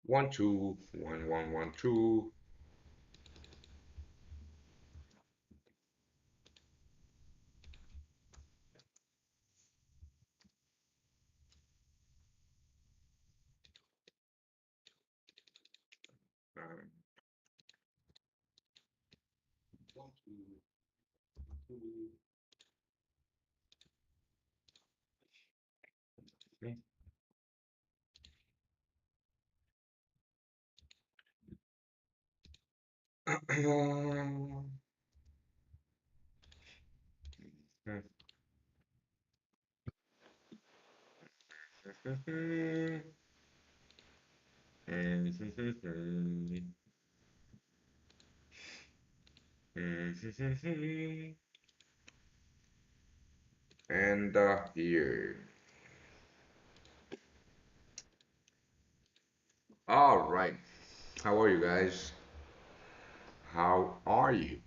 One, two, one, one, one, two. Um, one, two, two. And here. All right. How are you guys? How are you?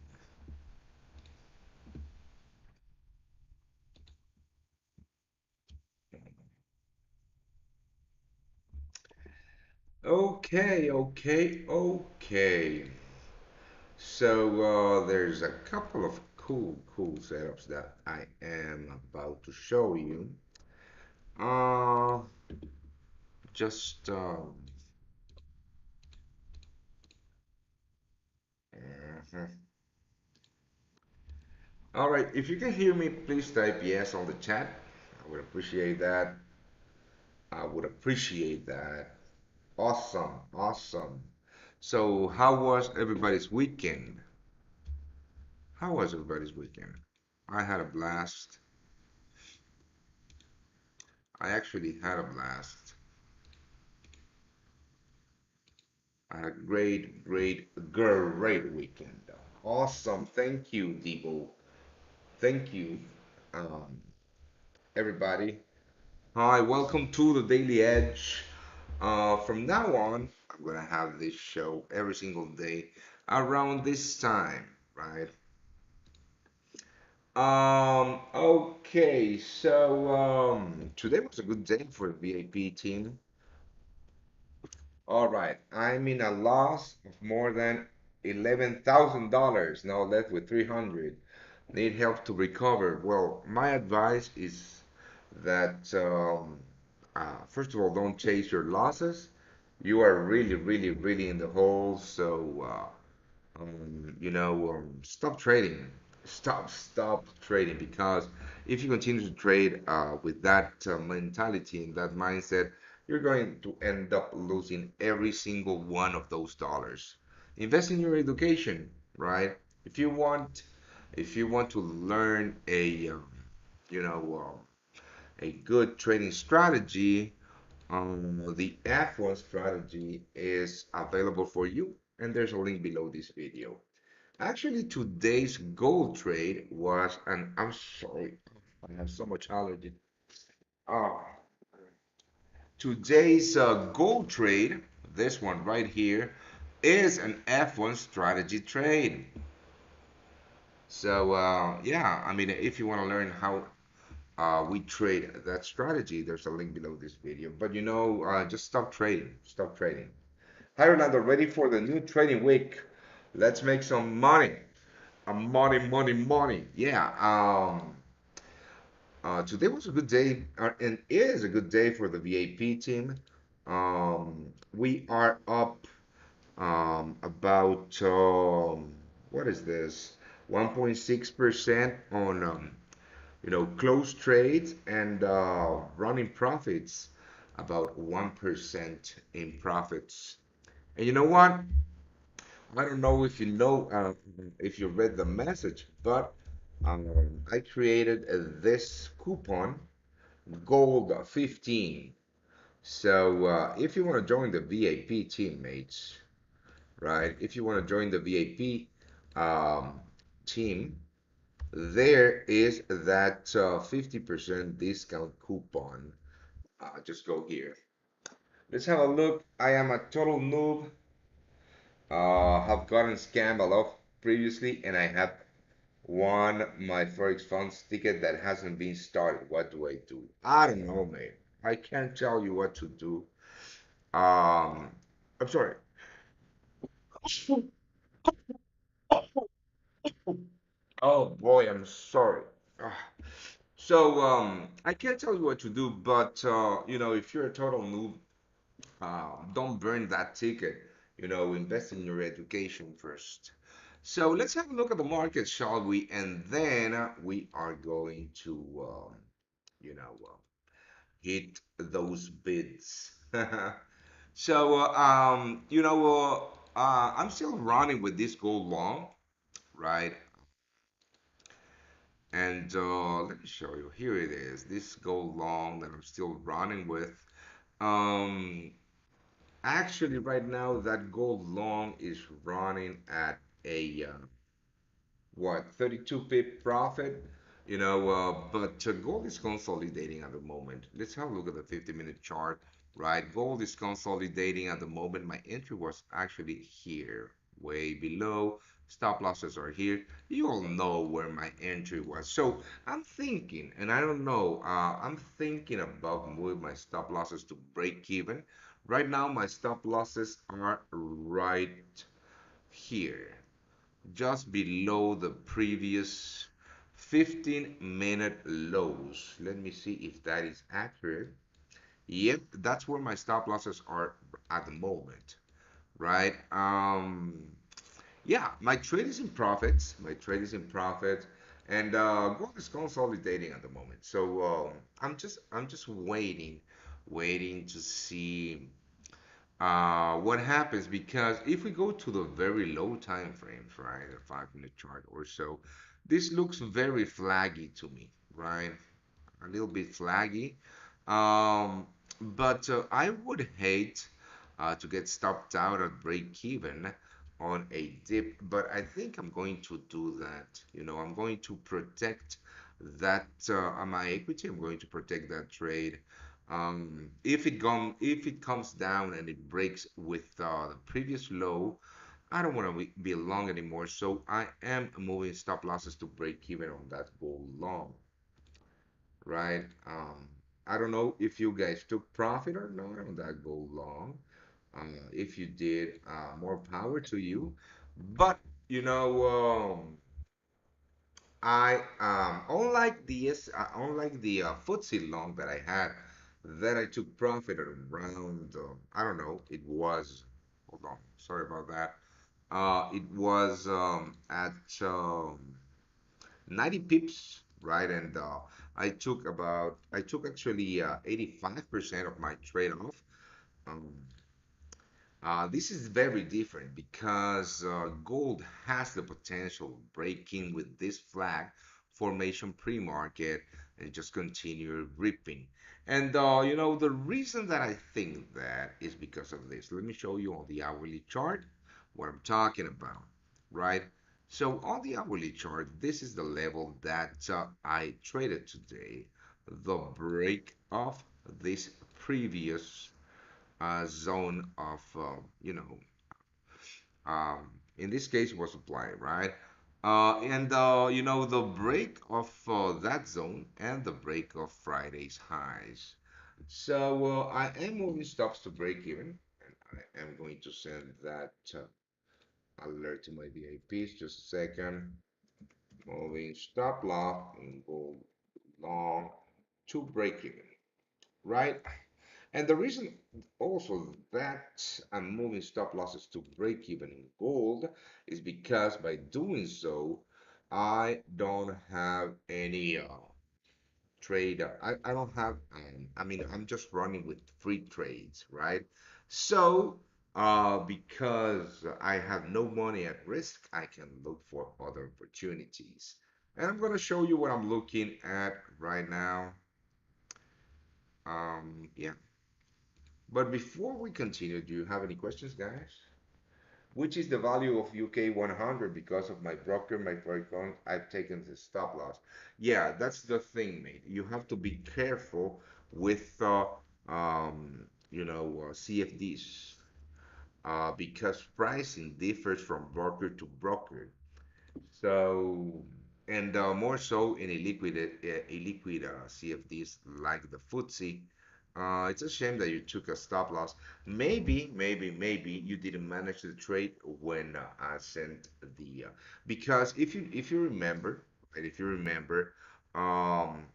Okay, okay, okay. So there's a couple of cool setups that I am about to show you. Uh, just mhm. All right. If you can hear me, please type yes on the chat. I would appreciate that. I would appreciate that. Awesome, awesome. So, how was everybody's weekend? How was everybody's weekend? I had a blast. I actually had a blast. I had a great weekend. Awesome. Thank you, Debo. Thank you, um, everybody. Hi, welcome to the Daily Edge. From now on, I'm gonna have this show every single day around this time, right? Okay, so today was a good day for the VAP team. All right, I'm in a loss of more than $11,000, now left with 300. Need help to recover. Well, my advice is that first of all, don't chase your losses. You are really in the hole, so stop trading. Stop trading because if you continue to trade with that mentality and that mindset, you're going to end up losing every single one of those dollars. Invest in your education, right? If you want, if you want to learn you know, a good trading strategy, the F1 strategy is available for you, and there's a link below this video. Actually, today's gold trade was, and I'm sorry, I have so much allergy. Ah, today's gold trade, this one right here, is an F1 strategy trade. So yeah, I mean, if you want to learn how we trade that strategy, there's a link below this video. But just stop trading. Stop trading. Hi, Orlando, ready for the new trading week? Let's make some money. Money. Yeah. Today was a good day, and is a good day for the VAP team. We are up about what is this? 1.6% on closed trades and running profits, about 1% in profits. And you know what? I don't know if you know, if you read the message, but I created this coupon, Gold 15. So if you want to join the VAP teammates, right? If you want to join the VAP team, there is that 50% discount coupon. Just go here. Let's have a look. I am a total noob. Have gotten scammed previously, and I have won my Forex funds ticket that hasn't been started. What do I do? I don't know, mate. I can't tell you what to do. I'm sorry. Oh boy, I'm sorry. Ah. So, I can't tell you what to do, but if you're a total noob, don't burn that ticket. Invest in your education first. So let's have a look at the market, shall we? And then we are going to, you know, uh, hit those bids. So, I'm still running with this gold long, right? And let me show you. Here it is. This gold long that I'm still running with. Um, Actually, right now, that gold long is running at a what 32 pip profit. But gold is consolidating at the moment. Let's have a look at the 50-minute chart, right? Gold is consolidating at the moment. My entry was actually here, way below. Stop losses are here. You all know where my entry was. So I'm thinking, and I don't know, I'm thinking about moving my stop losses to break even. Right now, my stop losses are right here, just below the previous 15-minute lows. Let me see if that is accurate. Yep, that's where my stop losses are at the moment, right? Yeah, my trade is in profits. My trade is in profit, and gold is consolidating at the moment. So I'm just waiting to see what happens, because if we go to the very low time frames, right, a 5-minute chart or so, this looks very flaggy to me, right? A little bit flaggy. Um, but I would hate to get stopped out at break even on a dip, but I think I'm going to do that. I'm going to protect that my equity. I'm going to protect that trade. If it comes down and it breaks with the previous low, I don't want to be long anymore. So I am moving stop losses to break even on that gold long, right? I don't know if you guys took profit or not on that gold long. If you did, more power to you. But you know, unlike the FTSE long that I had, that I took profit at around, I don't know, it was, hold on, sorry about that. It was at 90 pips, right? And I took actually 85% of my trade off. Um, this is very different because gold has the potential of breaking with this flag formation pre-market and just continue ripping. And the reason that I think that is because of this. Let me show you on the hourly chart what I'm talking about, right? So on the hourly chart, this is the level that I traded today, the break of this previous zone of in this case was supply, right? And the break of that zone and the break of Friday's highs. So I am moving stops to break even, and I am going to send that alert to my VIPs. Just a second. Moving stop loss and go long to break even, right? And the reason also that I'm moving stop losses to break even in gold is because by doing so, I don't have any trade. I don't have, I mean, I'm just running with free trades, right? So, because I have no money at risk, I can look for other opportunities. And I'm going to show you what I'm looking at right now. Yeah. But before we continue, do you have any questions, guys? Which is the value of UK 100 because of my broker, my foreign I've taken the stop loss. Yeah, that's the thing, mate. You have to be careful with CFDs because pricing differs from broker to broker. So, and more so in a liquid CFDs like the FTSE. It's a shame that you took a stop loss. Maybe you didn't manage the trade when I sent the because if you remember, right, if you remember, um,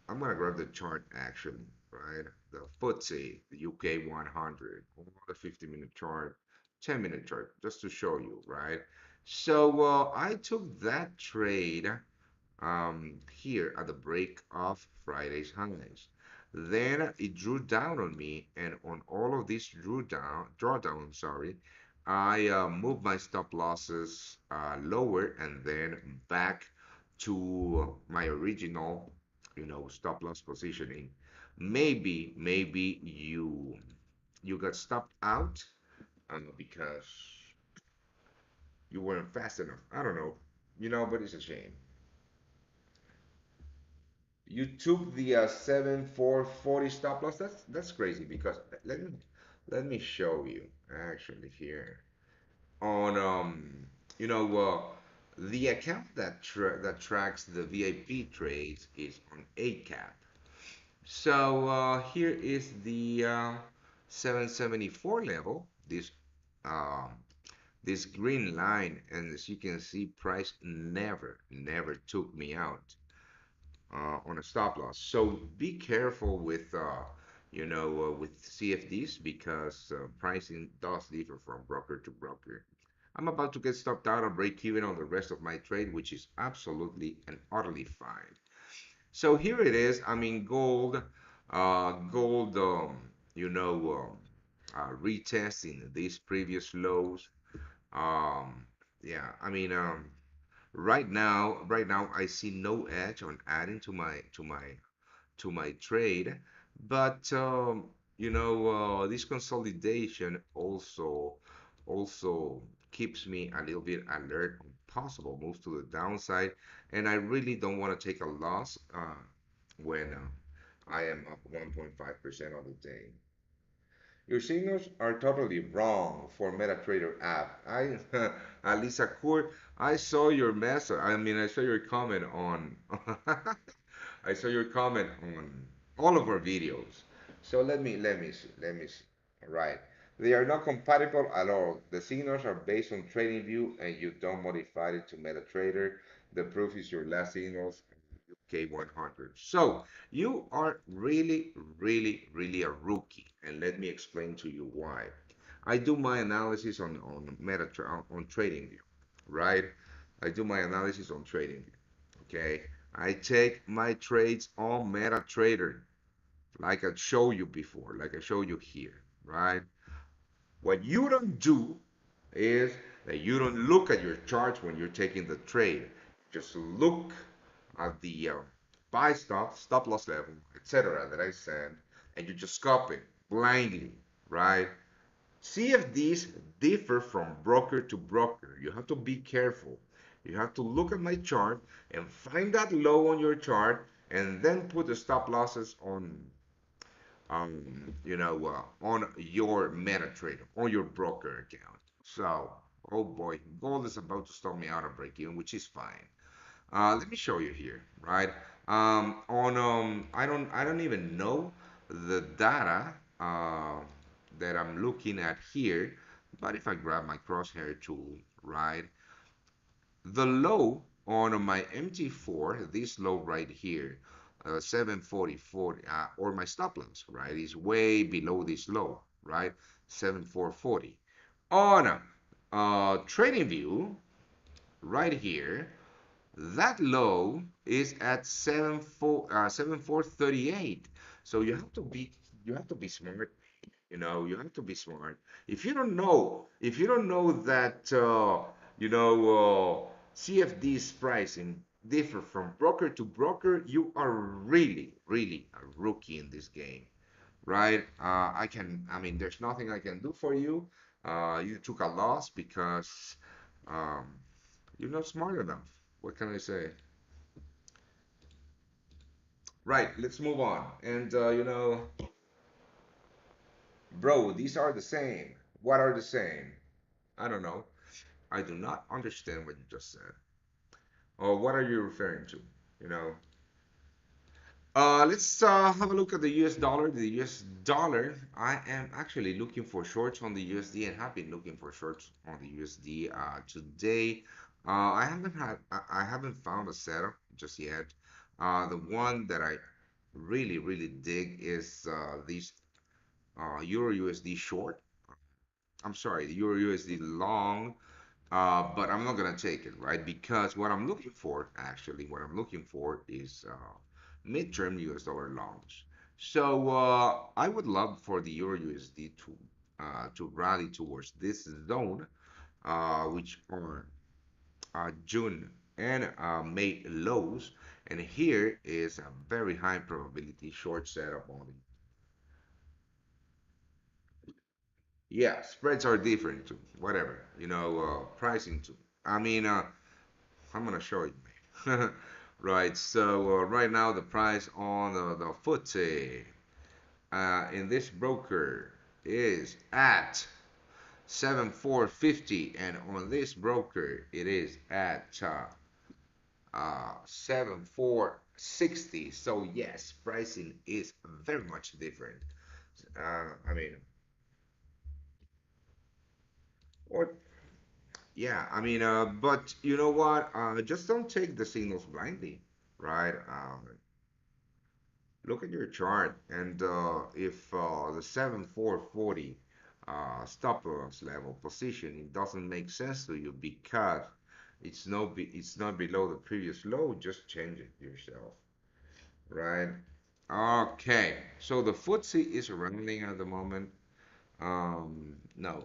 I'm gonna grab the chart actually, right? The FTSE, the UK 100, the 50-minute chart, 10-minute chart, just to show you, right? So I took that trade here at the break of Friday's highs. Then it drew down on me, and on all of these drawdown, sorry, I moved my stop losses lower and then back to my original, stop loss positioning. Maybe you got stopped out because you weren't fast enough. I don't know, but it's a shame. You took the 7,440 stop loss. That's crazy because let me show you actually here on the account that tracks the VIP trades is on 8cap. So here is the 774 level. Um, this green line, and as you can see, price never took me out on a stop loss. So be careful with CFDs because pricing does differ from broker to broker. I'm about to get stopped out or break even on the rest of my trade, which is absolutely and utterly fine. So here it is. I mean, gold, retesting these previous lows. Um, yeah, I mean, right now I see no edge on adding to my trade, but this consolidation also keeps me a little bit alert on possible moves to the downside, and I really don't want to take a loss when I am up 1.5% on the day. Your signals are totally wrong for MetaTrader app. Alisa Court, I saw your message. I mean, I saw your comment on. I saw your comment on all of our videos. So let me see. Right. They are not compatible at all. The signals are based on TradingView and you don't modify it to MetaTrader. The proof is your last signals K100. So you are really a rookie. And let me explain to you why. I do my analysis on on TradingView, right? I do my analysis on TradingView. Okay. I take my trades on MetaTrader, like I showed you before, like I showed you here, right? What you don't do is that you don't look at your charts when you're taking the trade. Just look at the buy stop loss level, etc. that I said, and you just copy blindly, right? CFDs differ from broker to broker. You have to be careful. You have to look at my chart and find that low on your chart and then put the stop losses on your MetaTrader, on your broker account. So, oh boy, gold is about to stop me out of break even, which is fine. Let me show you here, right? I don't even know the data that I'm looking at here, but if I grab my crosshair tool, right, the low on my MT4, this low right here, 740, or my stop loss, right, is way below this low, right, 7440. On TradingView, right here, that low is at 7438. So you have to be smart. You have to be smart. If you don't know that CFD's pricing differ from broker to broker, you are really a rookie in this game, right? I mean, there's nothing I can do for you. You took a loss because um, you're not smart enough. What can I say? Right, let's move on. And bro, these are the same. What are the same? I don't know. I do not understand what you just said. Or what are you referring to? You know. Let's have a look at the US dollar. The US dollar, I am actually looking for shorts on the USD and have been looking for shorts on the USD today. I haven't found a setup just yet. The one that I really dig is this Euro USD short. I'm sorry, the Euro USD long, but I'm not gonna take it, right? Because what I'm looking for, actually, what I'm looking for is midterm US dollar longs. So I would love for the Euro USD to rally towards this zone, which are June and May lows, and here is a very high probability short setup on the. Yeah, spreads are different too. Whatever, pricing too. I mean, I'm gonna show you, man. Right. So right now the price on the FTSE in this broker is at 7450, and on this broker it is at 7460. So yes, pricing is very much different. I mean, what? Yeah, I mean, but you know what? Just don't take the signals blindly, right? Look at your chart, and if the 7440 stop loss level position, it doesn't make sense to you because it's not below the previous low, just change it yourself, right? Okay, so the FTSE is running at the moment. No,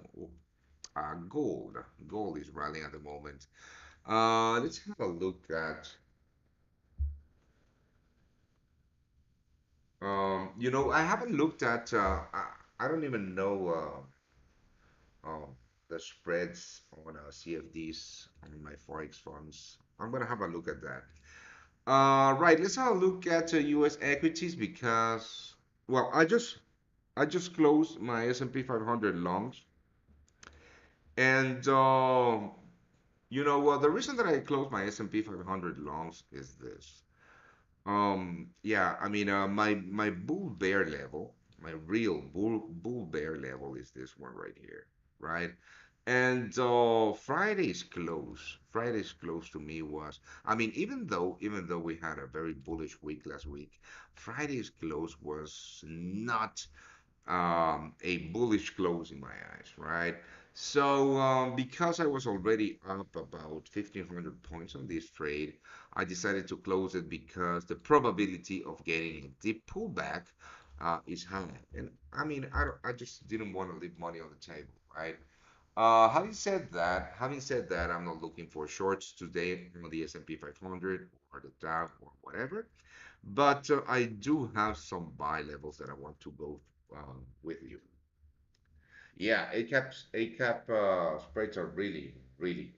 gold. Gold is rallying at the moment. Let's have a look at. I haven't looked at. I don't even know the spreads on CFDs on my forex funds. I'm gonna have a look at that. Right. Let's have a look at U.S. equities because, well, I just closed my S&P 500 longs, and well, the reason that I closed my S&P 500 longs is this. Yeah, I mean, my bull bear level, my real bull bear level is this one right here, right? And Friday's close to me was, I mean, even though we had a very bullish week last week, Friday's close was not a bullish close in my eyes, right? So, because I was already up about 1,500 points on this trade, I decided to close it because the probability of getting a deep pullback is high. And I mean, I just didn't want to leave money on the table, right? Having said that, I'm not looking for shorts today on the S&P 500 or the Dow or whatever. But I do have some buy levels that I want to go with you. Yeah, ACAP spreads are really good.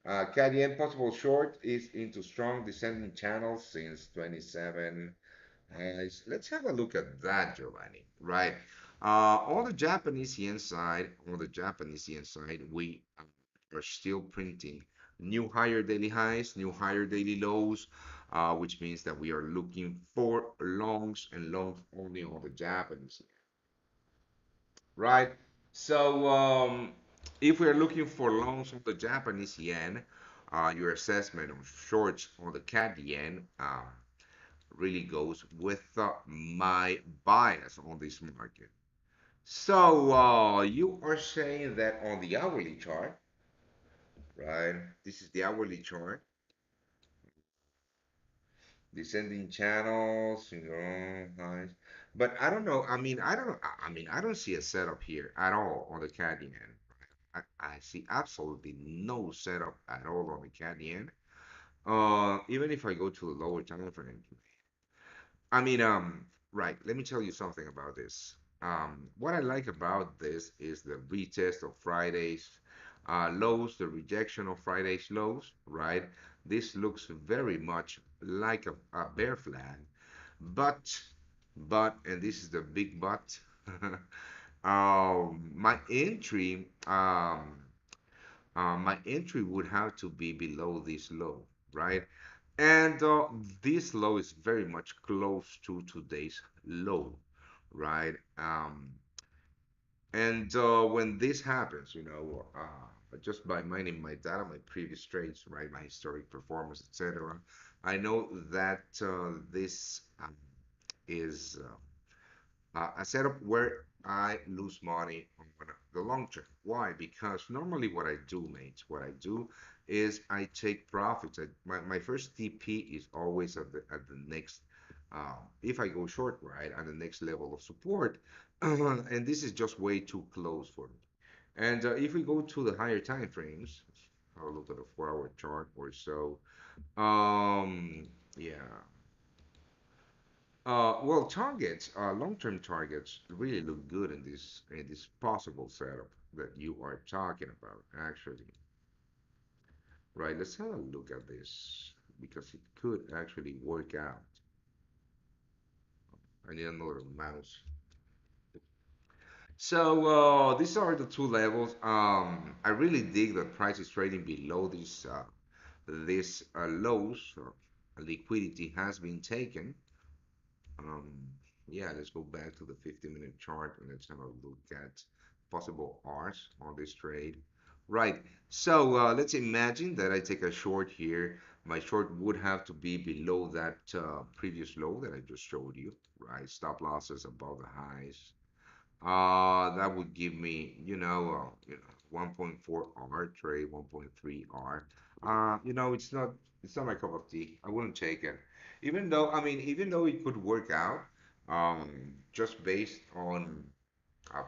Cadien possible short is into strong descending channels since 27. Let's have a look at that, Giovanni. Right. On the Japanese yen side, we are still printing new higher daily highs, new higher daily lows, which means that we are looking for longs and longs only on the Japanese, right? So, if we're looking for longs on the Japanese yen, your assessment of shorts on the CAD yen really goes with my bias on this market. So, you are saying that on the hourly chart, right? This is the hourly chart, descending channels, highs. But I don't know. I mean, I don't know. I mean, I don't see a setup here at all on the CAD yen. I see absolutely no setup at all on the CAD yen. Even if I go to the lower time frame, I mean, right. Let me tell you something about this. What I like about this is the retest of Friday's lows, the rejection of Friday's lows, right? This looks very much like a bear flag, but, and this is the big but, My entry would have to be below this low, right? And this low is very much close to today's low, right? And when this happens, just by mining my data, my previous trades, right, my historic performance, etc., I know that this is a setup where I lose money on the long term. Why? Because normally what I do, mates, what I do is I take profits. My first TP is always at the next, if I go short, right, at the next level of support. And this is just way too close for me. And if we go to the higher time frames, I'll look at a 4 hour chart or so. Yeah. Well, long-term targets really look good in this possible setup that you are talking about, actually. Right, let's have a look at this because it could actually work out. I need another mouse. So these are the two levels. I really dig that price is trading below these lows. Liquidity has been taken. Um, yeah, let's go back to the 50-minute chart and let's have a look at possible R's on this trade. Right, so let's imagine that I take a short here. My short would have to be below that previous low that I just showed you, right? Stop losses above the highs. That would give me, 1.4 R trade, 1.3 R. It's not my cup of tea. I wouldn't take it. Even though it could work out, just based on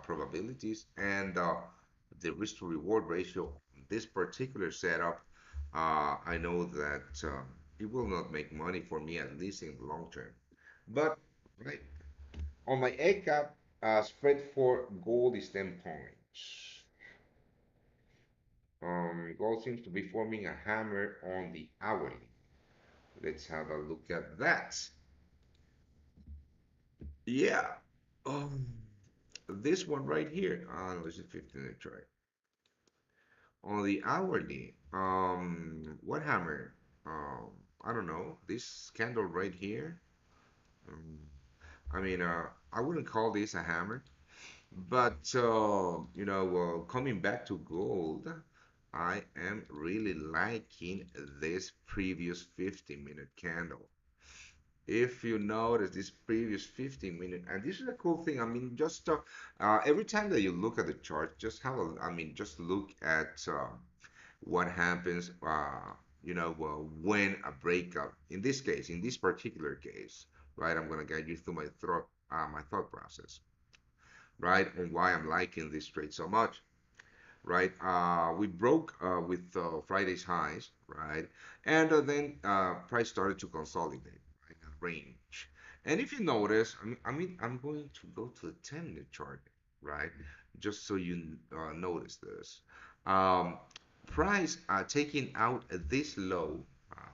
probabilities and the risk to reward ratio, this particular setup, I know that it will not make money for me, at least in the long term. But, right, on my egg cap, spread for gold is 10 points. Gold seems to be forming a hammer on the hourly. Let's have a look at that. Yeah. Um, this one right here. No, this is 15 try. On the hourly, what hammer? I don't know. This candle right here. Um, I wouldn't call this a hammer. But coming back to gold, I am really liking this previous 50-minute candle. If you notice this previous 15-minute, and this is a cool thing. Just every time that you look at the chart, just look at what happens, when a breakup. In this case, in this particular case, right? I'm gonna guide you through my thought process, right, on why I'm liking this trade so much, right? We broke with Friday's highs, right, and then price started to consolidate, right, in range. And if you notice, I'm going to go to the 10-minute chart, right, just so you notice this. Um, Price taking out this low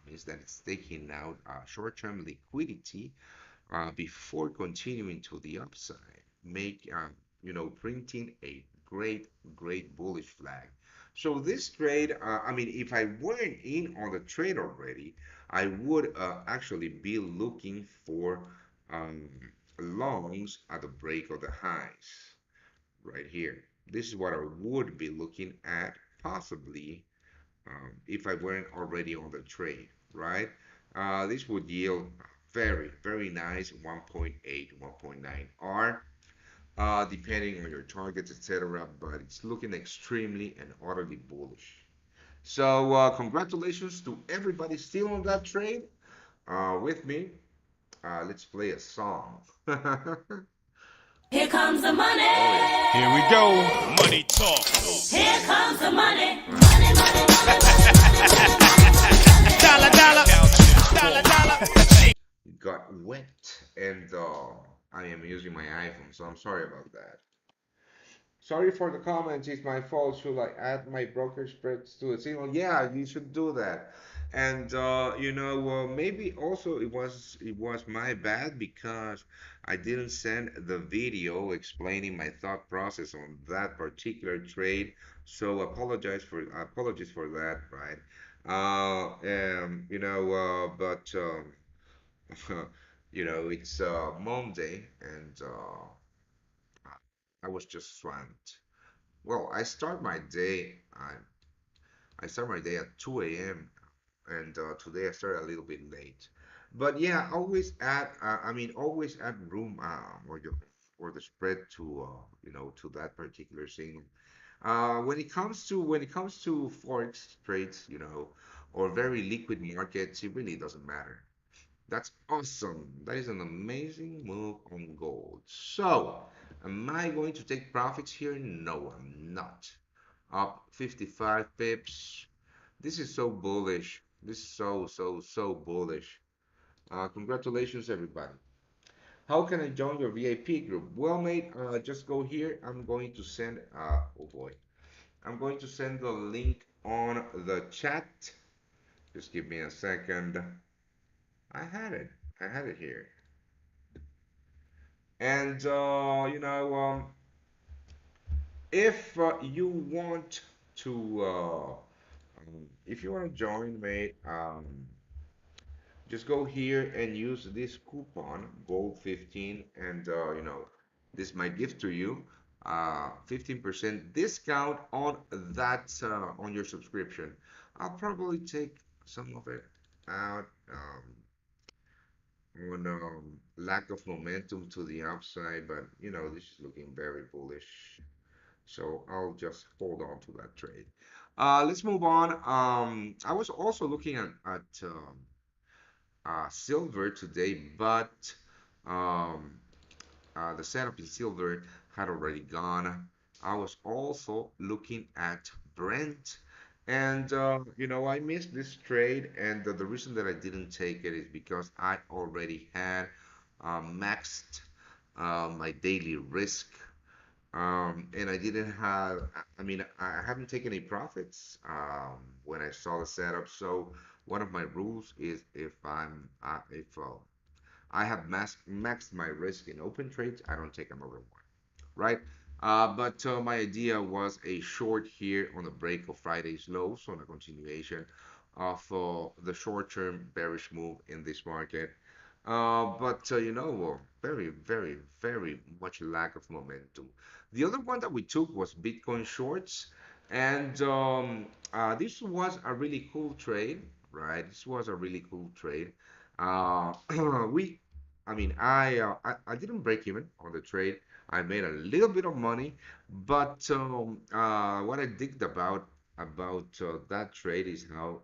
means that it's taking out short-term liquidity before continuing to the upside, printing a great bullish flag. So this trade, if I weren't in on the trade already, I would actually be looking for um, longs at the break of the highs right here. This is what I would be looking at possibly if I weren't already on the trade, right? This would yield very, very nice 1.8, 1.9 R, depending on your targets, etc. But it's looking extremely and utterly bullish. So, congratulations to everybody still on that trade with me. Let's play a song. Oh, Here comes the money. yeah. Here we go. Money talk. Here Okay. comes the money. All right. Dollar, dollar. Dollar, dollar. It got wet, and I am using my iPhone, so I'm sorry about that. Sorry for the comments. It's my fault. Should I add my broker spreads to a signal? Yeah, you should do that. And maybe also it was my bad because I didn't send the video explaining my thought process on that particular trade. So apologies for that, right? But it's Monday, and I was just swamped. Well, I start my day at 2 a.m. and today I started a little bit late. But yeah, always add room or the spread to to that particular signal. When it comes to forex trades, or very liquid markets, it really doesn't matter. That's awesome. That is an amazing move on gold. So, am I going to take profits here? No, I'm not. Up 55 pips. This is so bullish. This is so bullish. Congratulations, everybody. How can I join your VIP group? Well, mate, just go here. Oh boy. I'm going to send the link on the chat. Just give me a second. I had it. I had it here. And, if you want if you want to join, mate, just go here and use this coupon, Gold15, and this might give to you 15% discount on that on your subscription. I'll probably take some of it out on lack of momentum to the upside, but this is looking very bullish. So I'll just hold on to that trade. Let's move on. I was also looking at silver today, but um, the setup in silver had already gone. I was also looking at Brent, and I missed this trade, and the reason that I didn't take it is because I already had maxed my daily risk, and I didn't have, I mean, I haven't taken any profits when I saw the setup. So one of my rules is if I have maxed my risk in open trades, I don't take another one, right? But my idea was a short here on the break of Friday's lows on a continuation of the short-term bearish move in this market. But very, very, very much lack of momentum. The other one that we took was Bitcoin shorts, and this was a really cool trade, right? This was a really cool trade. Uh, we, I didn't break even on the trade. I made a little bit of money, but what I digged about that trade is how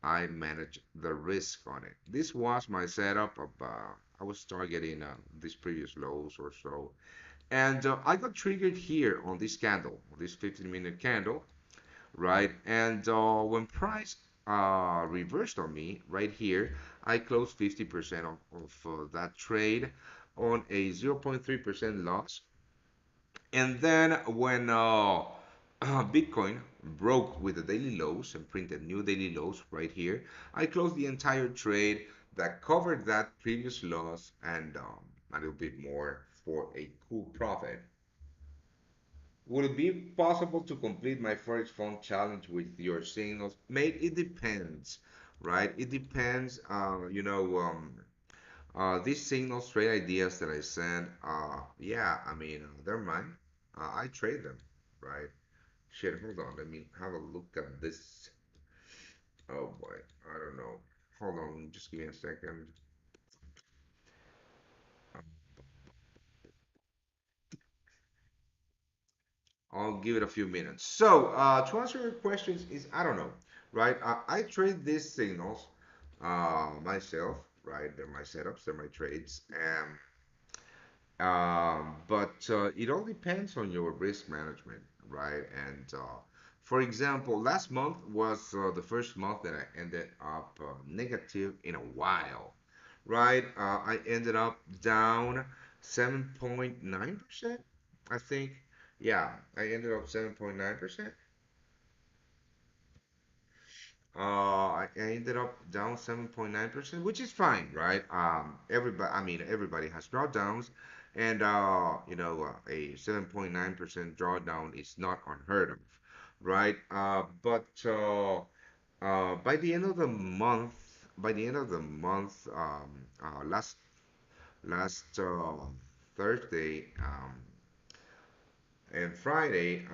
I manage the risk on it. This was my setup of I was targeting these previous lows or so, and I got triggered here on this candle, on this 15-minute candle, right? And when price reversed on me right here, I closed 50% of that trade on a 0.3% loss. And then when Bitcoin broke with the daily lows and printed new daily lows right here, I closed the entire trade that covered that previous loss and a little bit more for a cool profit. Would it be possible to complete my Forex Phone challenge with your signals? Mate, it depends, right? It depends. These signals, trade ideas that I send, yeah, they're mine. I trade them, right? Shit, hold on. Let me have a look at this. Oh boy, I don't know. Hold on, just give me a second. I'll give it a few minutes. So, to answer your questions is I don't know, right? I trade these signals myself, right? They're my setups, they're my trades, and but it all depends on your risk management, right? And for example, last month was the first month that I ended up negative in a while, right? I ended up down 7.9%, I think. Yeah, I ended up 7.9%. I ended up down 7.9%, which is fine, right? Everybody has drawdowns, and a 7.9% drawdown is not unheard of, right? But by the end of the month, last Thursday, and Friday,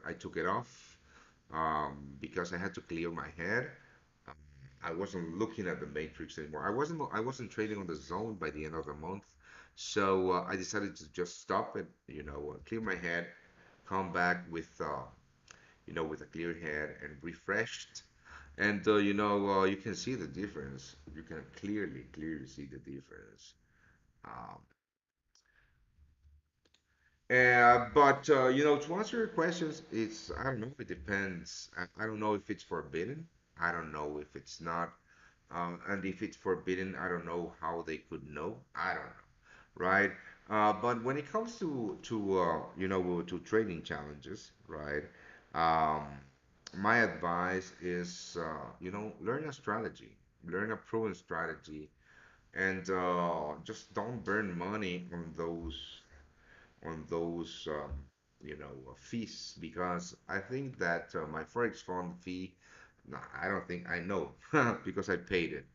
I took it off because I had to clear my head. Um, I wasn't looking at the matrix anymore. I wasn't trading on the zone by the end of the month, so I decided to just stop it. Clear my head, come back with a clear head and refreshed. And you can see the difference. You can clearly see the difference. Um, but to answer your questions, I don't know. It depends. I don't know if it's forbidden. I don't know if it's not. And if it's forbidden, I don't know how they could know. I don't know, right? But when it comes to trading challenges, right? Um, my advice is learn a strategy, learn a proven strategy, and just don't burn money on those fees, because I think that my Forex fund fee, no, I don't think I know because I paid it.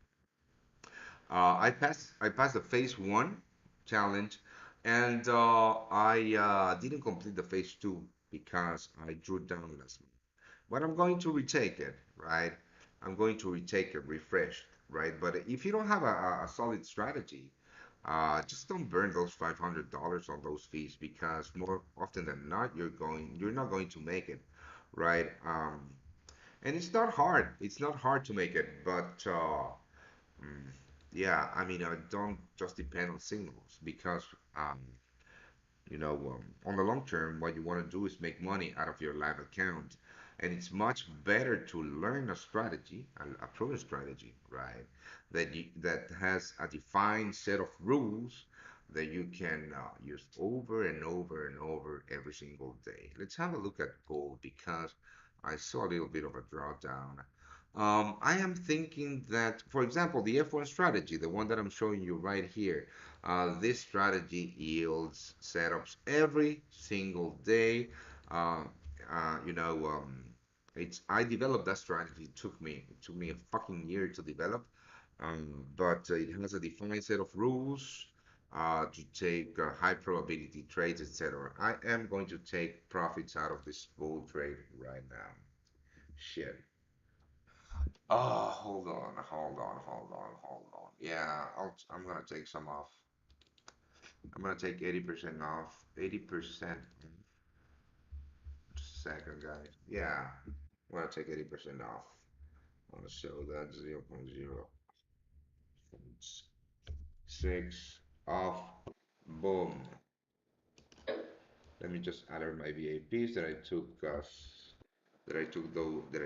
I passed the phase one challenge, and I didn't complete the phase two because I drew down last month. But I'm going to retake it, right? I'm going to retake it, refreshed, right? But if you don't have a solid strategy, just don't burn those $500 on those fees, because more often than not, you're not going to make it, right? And it's not hard. It's not hard to make it, but mm, yeah, don't just depend on signals, because um, on the long term, what you want to do is make money out of your live account. And it's much better to learn a strategy, a proven strategy, right? That has a defined set of rules that you can use over and over and over every single day. Let's have a look at gold, because I saw a little bit of a drawdown. I am thinking that, for example, the F1 strategy, the one that I'm showing you right here, this strategy yields setups every single day. Uh, uh, you know, um, I developed that strategy. It took me a fucking year to develop, but it has a defined set of rules to take high probability trades, etc. I am going to take profits out of this bull trade right now. Shit. Oh, hold on. Yeah, I'm gonna take some off. I'm gonna take 80% off. 80%. Second, guys. Yeah, I'm gonna take 80% off. I'm gonna show that 0.06 off. Boom. Let me just alert my VAPs that I took that I took though uh,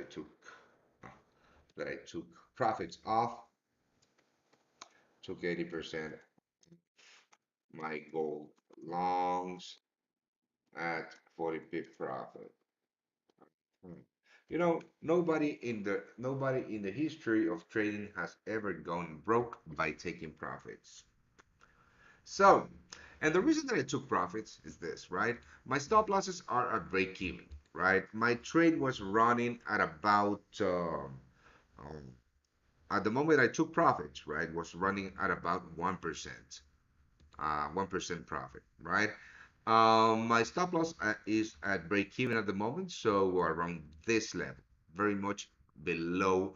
that I took profits off. Took 80% my gold longs at 40 pip profit. Hmm. Nobody in the history of trading has ever gone broke by taking profits. So, and the reason that I took profits is this, right? My stop losses are at break even, right? My trade was running at about um, at the moment I took profits, right, was running at about 1% profit, right? My stop loss is at break even at the moment, so around this level, very much below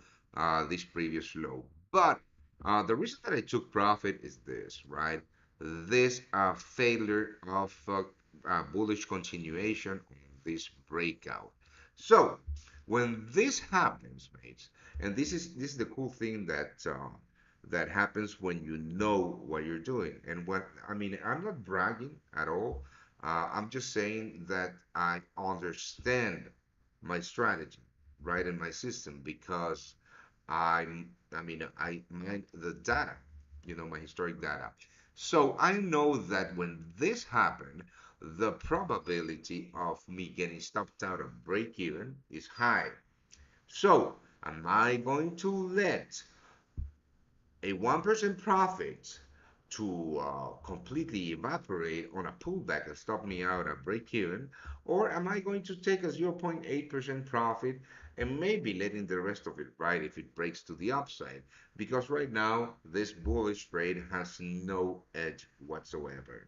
this previous low. But the reason that I took profit is this, right? This failure of bullish continuation on this breakout. So when this happens, mates, and this is the cool thing that happens when you know what you're doing. And I'm not bragging at all. I'm just saying that I understand my strategy, right, and my system, because I mind the data, my historic data. So I know that when this happened, the probability of me getting stopped out of break even is high. So, am I going to let a 1% profit to completely evaporate on a pullback and stop me out at break even? Or am I going to take a 0.8% profit and maybe letting the rest of it ride if it breaks to the upside? Because right now, this bullish trade has no edge whatsoever,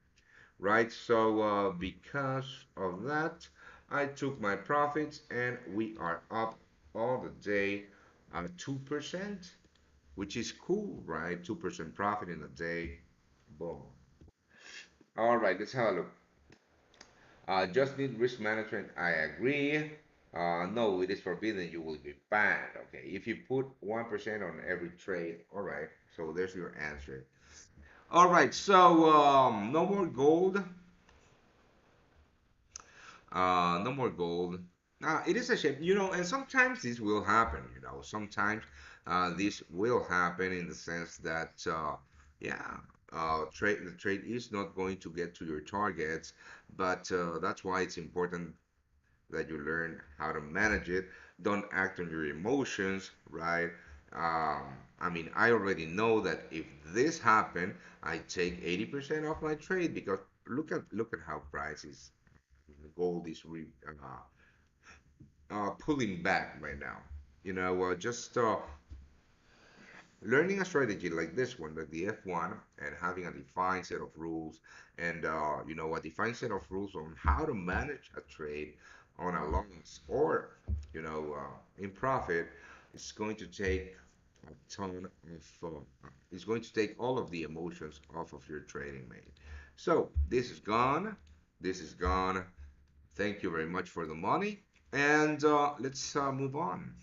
right? So, because of that, I took my profits and we are up all the day 2%, which is cool, right? 2% profit in a day. Boom. All right, let's have a look. Just need risk management. I agree. No, it is forbidden. You will be banned. Okay, if you put 1% on every trade, all right. So there's your answer. All right, so no more gold. No more gold. It is a shame, and sometimes this will happen, sometimes this will happen in the sense that, yeah, the trade is not going to get to your targets, but that's why it's important that you learn how to manage it. Don't act on your emotions, right? Um, I mean, I already know that if this happened, I take 80% off my trade because look at how prices gold is pulling back right now. Just learning a strategy like this one, like the F1, and having a defined set of rules, and a defined set of rules on how to manage a trade on a loss or in profit, it's going to take a ton of it's going to take all of the emotions off of your trading, mate. So this is gone. This is gone. Thank you very much for the money. And let's move on.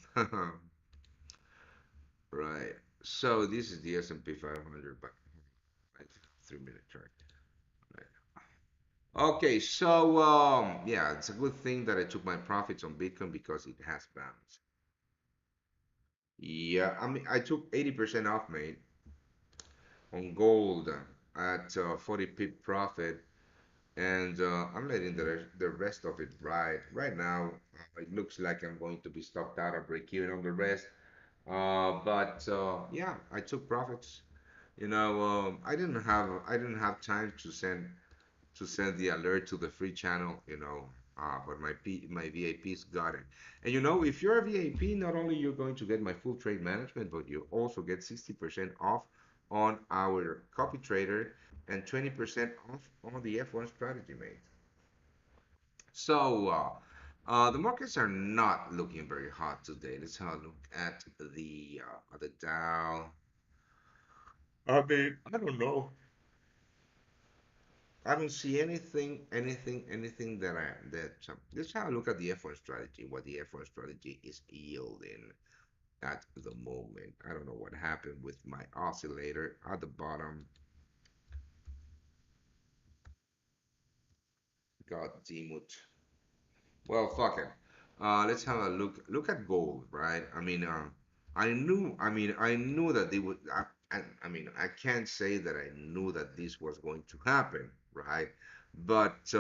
Right. So this is the S&P 500, but right, 3 minute chart. Right. Okay, so yeah, it's a good thing that I took my profits on Bitcoin because it has bounced. Yeah, I mean, I took 80% off, mate, on gold at 40 pip profit, and I'm letting the rest of it ride. Right now, it looks like I'm going to be stopped out or break even on the rest. But yeah, I took profits. I didn't have time to send the alert to the free channel. But my VIPs got it. And if you're a VIP, not only you're going to get my full trade management, but you also get 60% off on our copy trader and 20% off on the F1 strategy, mate. So, the markets are not looking very hot today. Let's have a look at the Dow. I mean, I don't know. I don't see anything let's have a look at the F1 strategy, what the F1 strategy is yielding at the moment. I don't know what happened with my oscillator at the bottom. God damn it. Well, fuck it. Let's have a look at gold, right? I knew that they would. I mean, I can't say that I knew that this was going to happen, right? But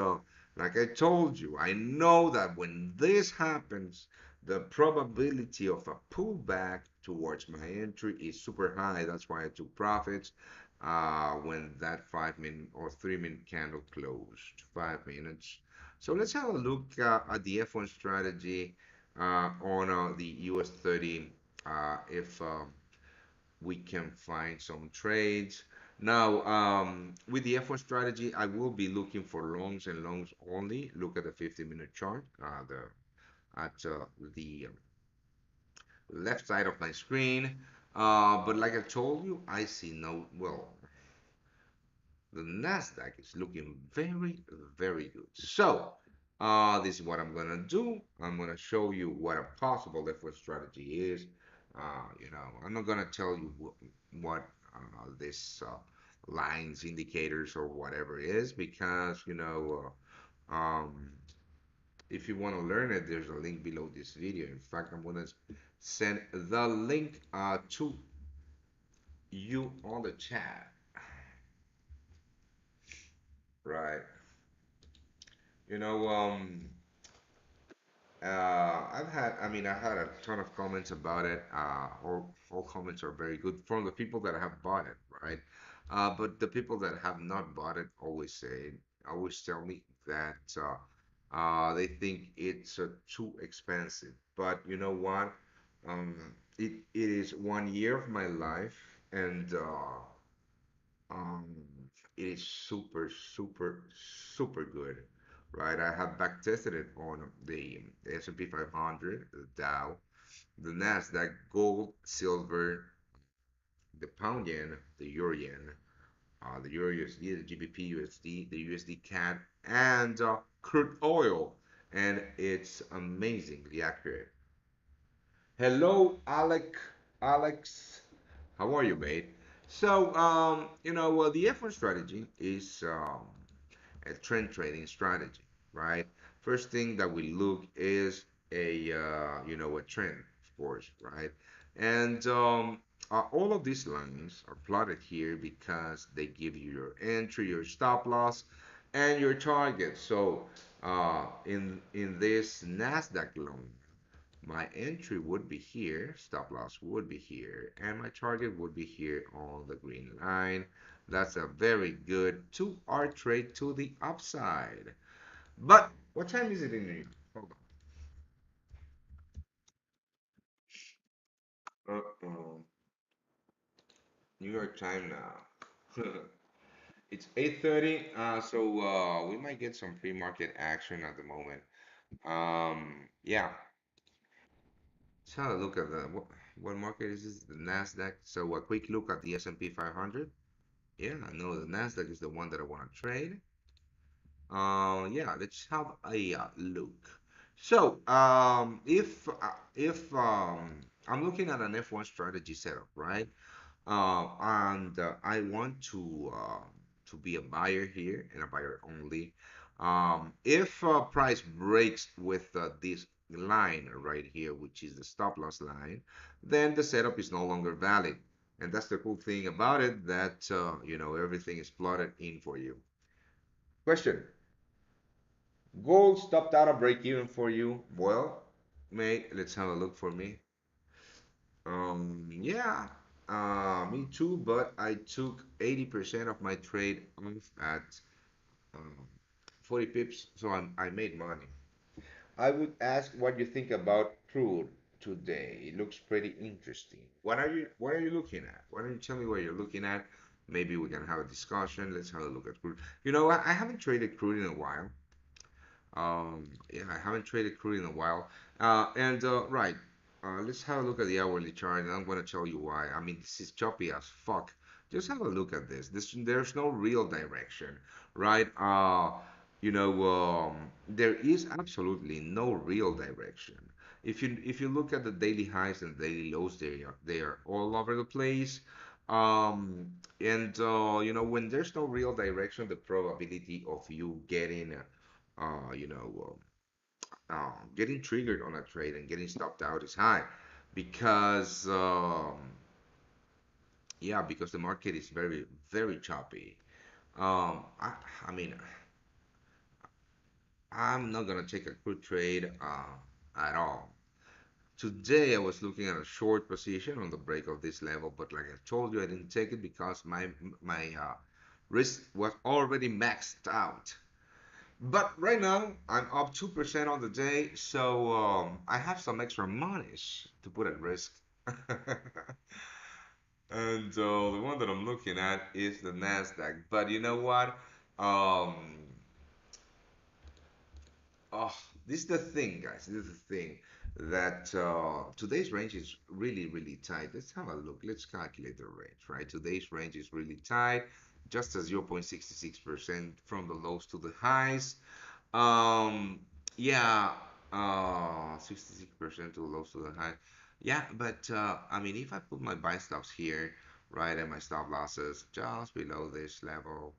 like I told you, I know that when this happens, the probability of a pullback towards my entry is super high. That's why I took profits when that 5 minute or 3 minute candle closed. 5 minutes. So let's have a look at the F1 strategy on the US 30 if we can find some trades. Now, with the F1 strategy, I will be looking for longs and longs only. Look at the 50-minute chart at the left side of my screen. But like I told you, I see no, well, the Nasdaq is looking very, very good. So, this is what I'm gonna do. I'm gonna show you what a possible F1 strategy is. I'm not gonna tell you what this lines, indicators, or whatever is because if you want to learn it, there's a link below this video. In fact, I'm gonna send the link to you on the chat. Right. You know, I had a ton of comments about it. All comments are very good from the people that have bought it, right? But the people that have not bought it always tell me that they think it's too expensive. But you know what? It is 1 year of my life, and um, it is super, super, super good, right? I have back tested it on the S&P 500, the Dow, the Nasdaq, gold, silver, the pound yen, the euro yen, the euro USD, the GBP USD, the USD CAD, and crude oil, and it's amazingly accurate. Hello, Alex. How are you, mate? So, the F1 strategy is a trend trading strategy, right? First thing that we look is a trend, of course, right? And all of these lines are plotted here because they give you your entry, your stop loss, and your target. So, in this Nasdaq line, my entry would be here, stop loss would be here, and my target would be here on the green line. That's a very good 2 hour trade to the upside. But what time is it in New York? Hold on. New York time now. It's 8:30, so we might get some pre-market action at the moment. Yeah, let's have a look at what market is this? The Nasdaq. So a quick look at the S&P 500. Yeah, I know the Nasdaq is the one that I want to trade. Yeah, let's have a look. So, if I'm looking at an F1 strategy setup, right? And I want to be a buyer here and a buyer only. If price breaks with this line right here, which is the stop loss line, then the setup is no longer valid. And that's the cool thing about it, that everything is plotted in for you. Question: gold stopped out a break even for you? Well, mate, let's have a look for me. Yeah, me too, but I took 80% of my trade off at um, 40 pips, so I made money. I would ask what you think about crude today. It looks pretty interesting. What are you looking at? Why don't you tell me what you're looking at? Maybe we can have a discussion. Let's have a look at crude. You know what? I haven't traded crude in a while. Yeah, I haven't traded crude in a while. And right, let's have a look at the hourly chart, and I'm gonna tell you why. I mean, this is choppy as fuck. Just have a look at this. There's no real direction, right? There is absolutely no real direction. If you look at the daily highs and daily lows, they are all over the place. And when there's no real direction, the probability of you uh, you know, getting triggered on a trade and getting stopped out is high because, yeah, because the market is very, very choppy. I mean, I'm not gonna take a quick trade at all. Today I was looking at a short position on the break of this level, but like I told you, I didn't take it because my risk was already maxed out. But right now, I'm up 2% on the day, so I have some extra monies to put at risk. And the one that I'm looking at is the Nasdaq. But you know what? Um, oh, this is the thing, guys. This is the thing that today's range is really, really tight. Let's have a look. Let's calculate the range, right? Today's range is really tight, just at 0.66% from the lows to the highs. Um, yeah, 66% to lows to the high. Yeah, but I mean, if I put my buy stops here, right, and my stop losses just below this level,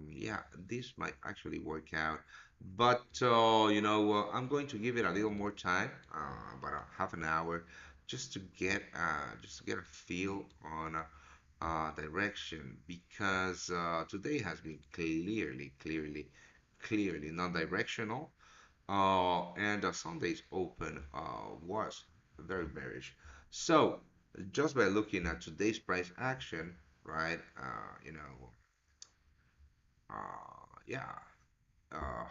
yeah, this might actually work out. But I'm going to give it a little more time, about a half an hour, just to get a feel on direction, because today has been clearly, clearly, clearly non-directional. And Sunday's open was very bearish. So just by looking at today's price action, right? Yeah, uh,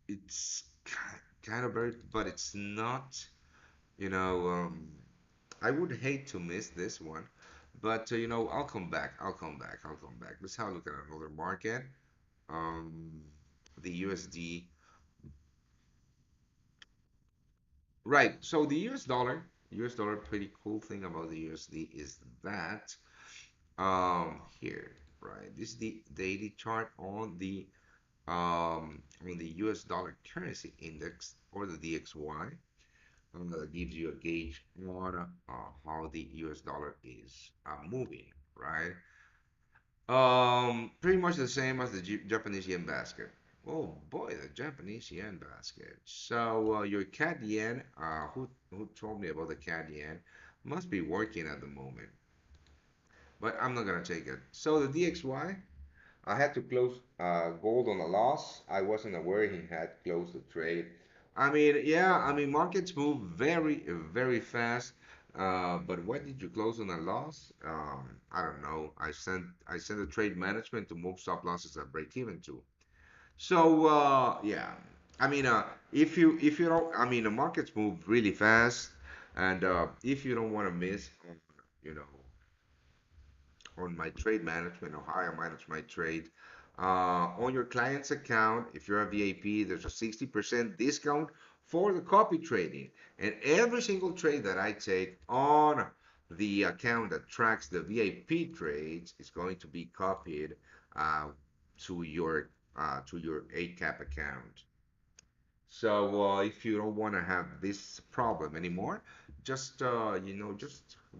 it's kind of very, but it's not. You know, I would hate to miss this one, but I'll come back. I'll come back. I'll come back. Let's have a look at another market. Um, the USD. Right. So the US dollar, pretty cool thing about the USD is that here, right? This is the daily chart on the US dollar currency index or the DXY. That gives you a gauge on how the US dollar is moving, right? Pretty much the same as the Japanese yen basket. Oh boy, the Japanese yen basket. So your CAD yen, who told me about the CAD yen, must be working at the moment, but I'm not gonna take it. So the DXY, I had to close gold on a loss. I wasn't aware he had closed the trade. I mean, yeah, I mean markets move very, very fast. But why did you close on a loss? I don't know. I sent the trade management to move stop losses at break even too. So yeah, I mean, if you don't, I mean the markets move really fast, and if you don't want to miss, you know, on my trade management or how I manage my trade. On your client's account, if you're a VIP, there's a 60% discount for the copy trading. And every single trade that I take on the account that tracks the VIP trades is going to be copied uh, to your ACAP account. So if you don't want to have this problem anymore, just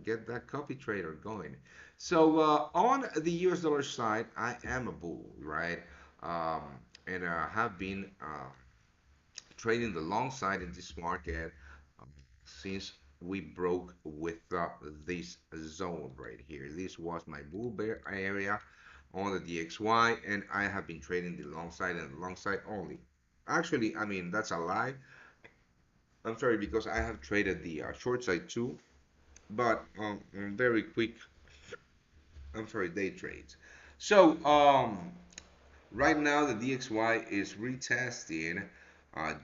get that copy trader going. So on the US dollar side, I am a bull, right? Um, and have been trading the long side in this market um, since we broke with this zone right here. This was my bull bear area on the DXY, and I have been trading the long side and the long side only. Actually, I mean, that's a lie. I'm sorry because I have traded the short side too, but very quick, I'm sorry, day trades. So right now the DXY is retesting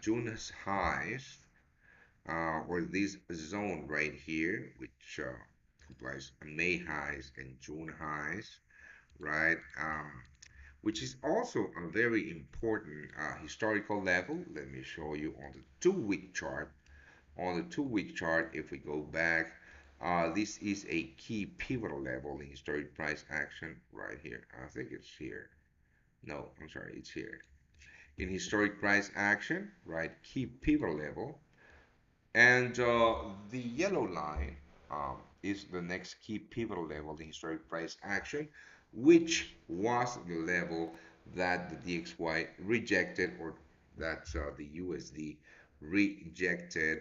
June's highs, or this zone right here, which comprises May highs and June highs, right? Which is also a very important historical level. Let me show you on the 2 week chart. On the 2 week chart, if we go back, this is a key pivotal level in historic price action right here. I think it's here. No, I'm sorry, it's here. In historic price action, right, key pivotal level. And the yellow line is the next key pivotal level in historic price action, which was the level that the DXY rejected, or that the USD rejected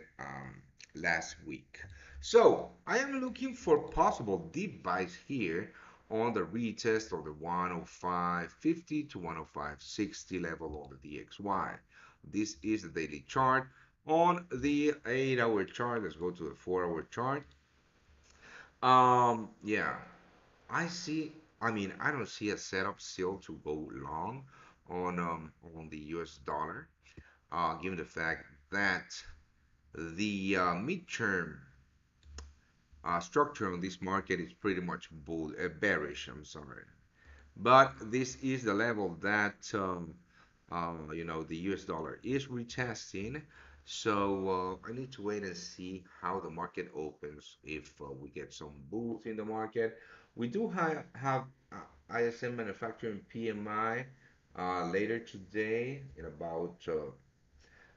last week. So I am looking for possible deep buys here on the retest of the 105.50 to 105.60 level on the DXY. This is the daily chart. On the 8-hour chart, let's go to the 4-hour chart. Yeah, I mean, I don't see a setup still to go long on the US dollar, given the fact that the midterm structure on this market is pretty much bearish. I'm sorry, but this is the level that the US dollar is retesting. So I need to wait and see how the market opens. If we get some bulls in the market, we do have ISM manufacturing PMI later today in about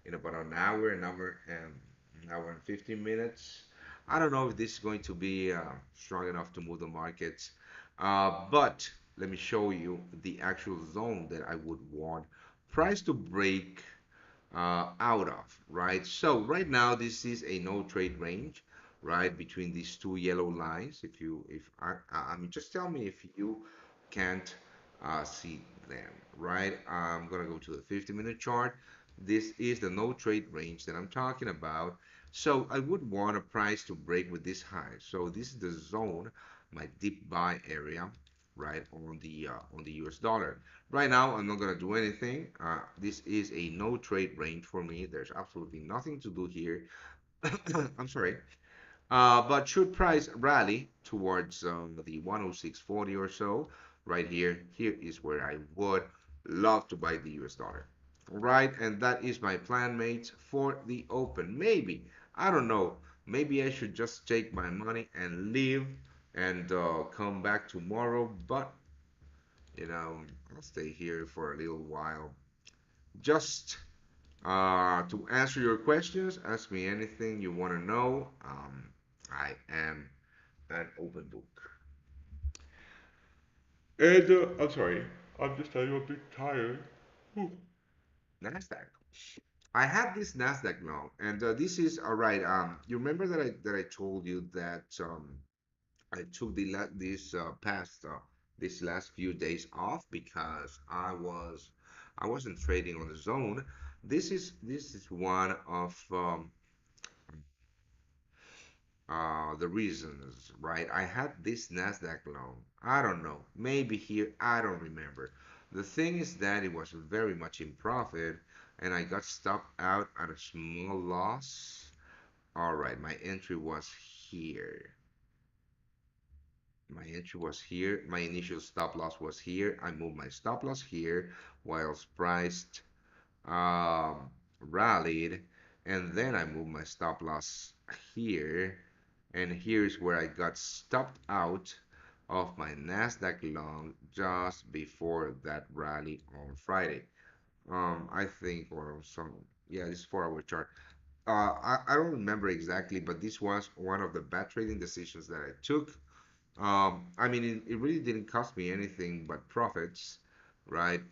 an hour and 15 minutes. I don't know if this is going to be strong enough to move the markets, but let me show you the actual zone that I would want price to break out of, right? So right now this is a no trade range, right, between these two yellow lines. I mean, just tell me if you can't see them, right? I'm gonna go to the 50-minute chart. This is the no trade range that I'm talking about. So I would want a price to break with this high. So this is the zone, my deep buy area, right on the US dollar. Right now, I'm not gonna do anything. This is a no trade range for me. There's absolutely nothing to do here. I'm sorry. But should price rally towards the 106.40 or so, right here, here is where I would love to buy the US dollar. All right, and that is my plan, mates, for the open. Maybe, I don't know, maybe I should just take my money and leave and come back tomorrow, but I'll stay here for a little while. Just to answer your questions, ask me anything you want to know. I am an open book. And I'm sorry, I'm just a little bit tired. Whew. Nasdaq. I have this Nasdaq now, and this is all right. You remember that I told you that I took this past this last few days off because I wasn't trading on the zone. This is one of the reasons, right? I had this Nasdaq loan. I don't know. Maybe here, I don't remember. The thing is that it was very much in profit and I got stopped out at a small loss. All right, my entry was here. My entry was here. My initial stop loss was here. I moved my stop loss here whilst priced rallied, and then I moved my stop loss here, and here's where I got stopped out of my Nasdaq long just before that rally on Friday. I think, or some, yeah, this 4 hour chart. I don't remember exactly, but this was one of the bad trading decisions that I took. I mean, it really didn't cost me anything but profits, right?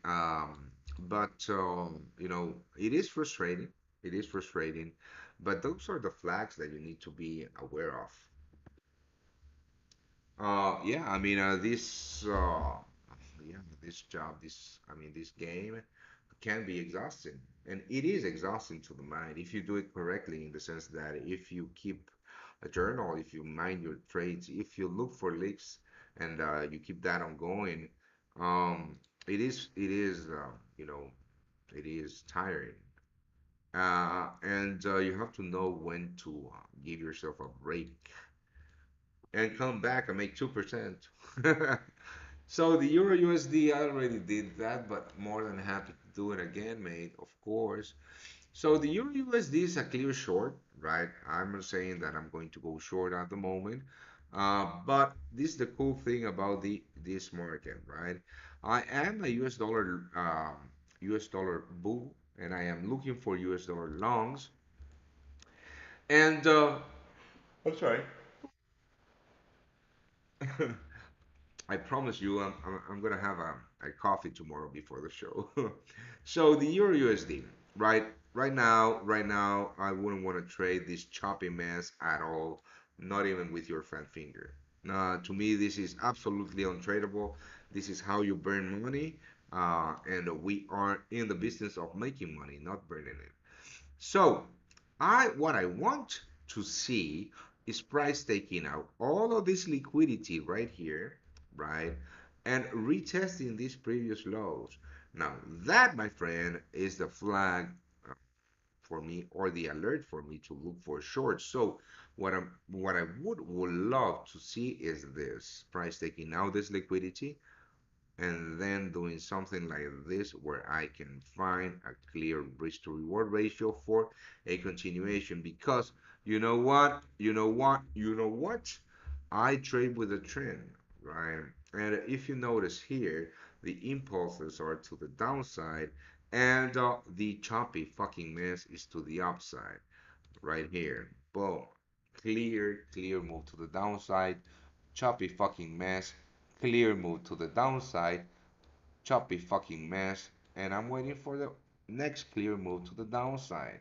But it is frustrating. It is frustrating, but those are the flags that you need to be aware of. Yeah, I mean, yeah, this job, this game can be exhausting, and it is exhausting to the mind if you do it correctly, in the sense that if you keep a journal, if you mind your trades, if you look for leaks, and you keep that ongoing, you know, it is tiring. And you have to know when to give yourself a break and come back and make 2%. So the Euro USD, I already did that, but more than happy to do it again, mate, of course. So the Euro USD is a clear short, right? I'm not saying that I'm going to go short at the moment, but this is the cool thing about the this market, right? I am a US dollar bull, and I am looking for US dollar longs, and I'm sorry. I promise you, I'm gonna have a coffee tomorrow before the show. So the Euro USD, right? Right now, I wouldn't want to trade this choppy mess at all, not even with your fat finger. To me, this is absolutely untradeable. This is how you burn money, and we are in the business of making money, not burning it. So, what I want to see is price taking out all of this liquidity right here, right? And retesting these previous lows. Now, that, my friend, is the flag for me, or the alert for me to look for shorts. So what I would love to see is this price taking out this liquidity and then doing something like this where I can find a clear risk to reward ratio for a continuation, because you know what, I trade with a trend, right? And if you notice here, the impulses are to the downside, and the choppy fucking mess is to the upside right here. Boom. Clear move to the downside, choppy fucking mess, clear move to the downside, choppy fucking mess, and I'm waiting for the next clear move to the downside.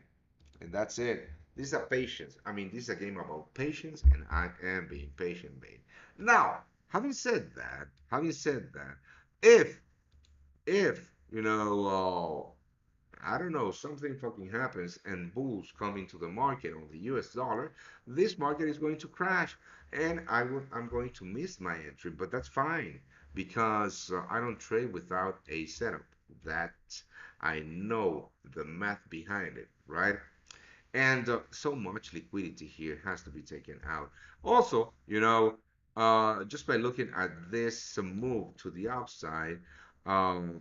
And that's it. This is a patience. This is a game about patience, and I am being patient, mate. Now, having said that, if if I don't know, something fucking happens and bulls come into the market on the US dollar, this market is going to crash and I'm going to miss my entry, but that's fine because I don't trade without a setup that I know the math behind it, right? And so much liquidity here has to be taken out. Also, just by looking at this move to the upside, um,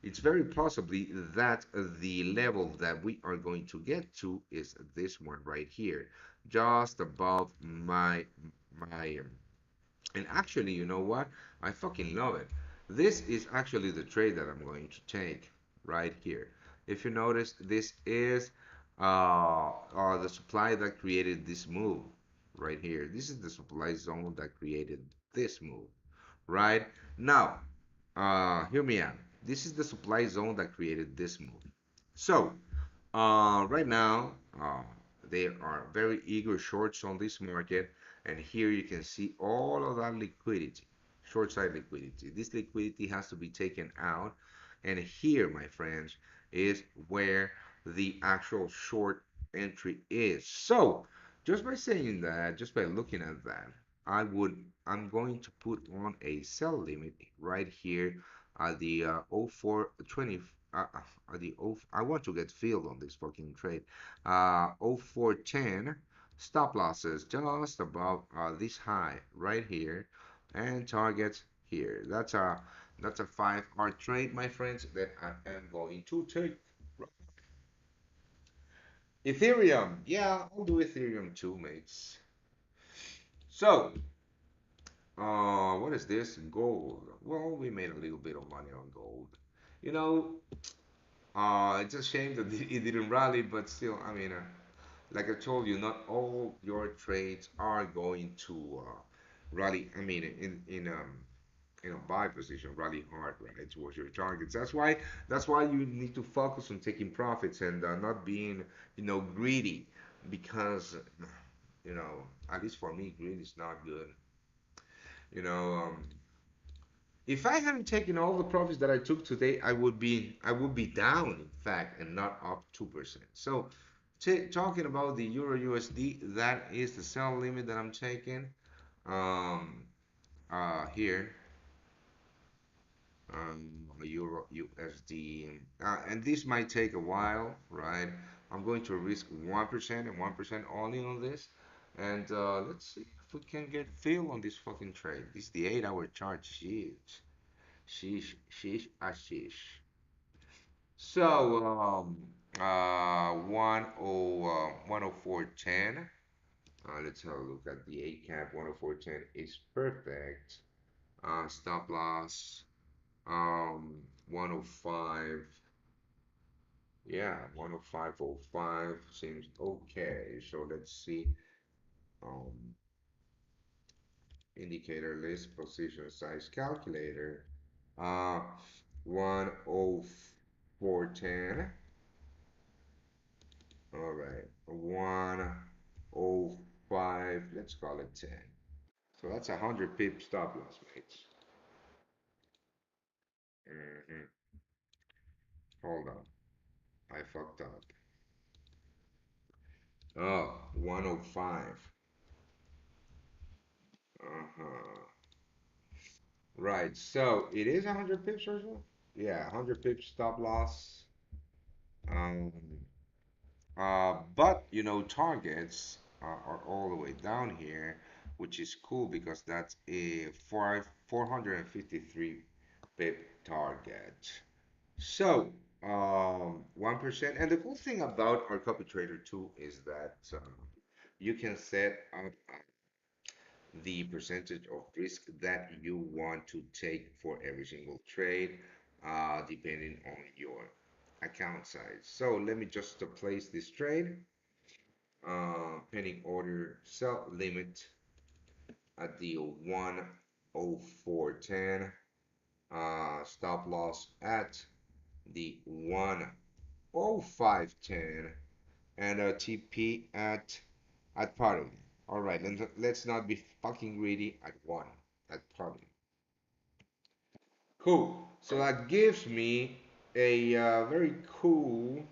it's very possibly that the level that we are going to get to is this one right here, just above my and actually, you know what? I fucking love it. This is actually the trade that I'm going to take right here. If you notice, this is the supply that created this move right here. This is the supply zone that created this move, right? Now, hear me out. This is the supply zone that created this move. So, right now, there are very eager shorts on this market, and here you can see all of that liquidity, short side liquidity. This liquidity has to be taken out, and here, my friends, is where the actual short entry is. So, just by saying that, just by looking at that, I'm going to put on a sell limit right here at the 0420 the I want to get filled on this fucking trade. 0410 stop losses just above this high right here and targets here. That's a 5 hour trade, my friends, that I am going to take. Ethereum. Yeah, I'll do Ethereum too, mates. So, what is this? Gold. Well, we made a little bit of money on gold. You know, it's a shame that it didn't rally, but still, I mean, like I told you, not all your trades are going to rally. I mean, in a buy position, rally hard, right, towards your targets. That's why you need to focus on taking profits and not being, greedy, because, at least for me, greed is not good. You know, if I hadn't taken all the profits that I took today, I would be down, in fact, and not up 2%. So, talking about the Euro USD, that is the sell limit that I'm taking. Um, here, Euro USD, and this might take a while, right? I'm going to risk 1% and 1% only on this, and let's see if we can get fill on this fucking trade. This is the 8 hour chart. Sheesh. Sheesh, sheesh, sheesh. So, 104.10. Let's have a look at the 8 cap. 104.10 is perfect. Stop loss, 105. Yeah, 105.05 seems okay. So let's see. Um, Indicator list position size calculator. Uh, 104.10. All right, 105, let's call it 10. So that's 100 pip stop loss, mates. hmm Hold on, I fucked up. Oh, 105. Uh-huh. Right, so it is 100 pips or so? Yeah, 100 pips stop loss. Um, but targets are all the way down here, which is cool because that's a 453 pip target. So, 1%. And the cool thing about our copy trader too is that you can set up the percentage of risk that you want to take for every single trade, depending on your account size. So let me just place this trade. Pending order sell limit at the 104.10. Stop loss at the 105.10 and a TP at parity. All right, let's not be fucking greedy at one at parity. Cool. So that gives me a very cool.